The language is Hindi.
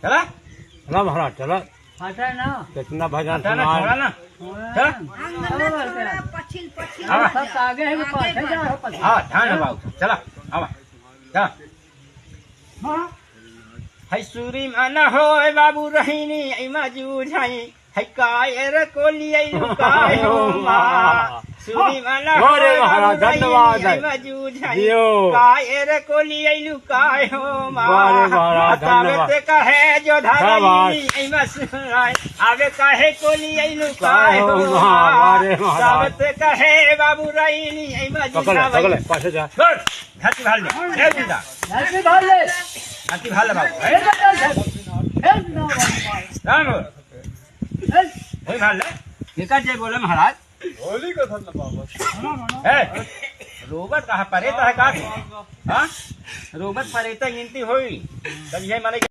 चला चला महाराज चला हटा ना कितना भजन चला सुनाए छोड़ा ना चला सब आगे है कि पाछे जा हो पाछे हाँ ध्यान है बाबू चला आवा चला है सूरी माना हो बाबू रहीनी इमा जूझाई है कायर कोली लुकाय हो माँ सूरी माना हो अरे महाराज, बाबू धन्यवाद। रहीनी इमा जूझाई जियो। कायर कोली लुकाय हो माँ अरे महाराज, धन्यवाद। तावत कहे जो शाबाश। धारी इमा सुनाय आवे कहे कोली लुकाय हो अरे माँ महाराज। तावत कहे बाबू रहीनी इमा पकड़ जूझाई ले पाछे जा छोड़ घाटी भाल दे ए बुंदा जल्दी भाग ले घाटी भाल बाबू ए हेल्प ना राम होई भाल ले एका जे बोले महाराज होली का धन्य बाबा ए रोबत कहा परेत है का हां रोबत परेत गिनती होई तब ये माने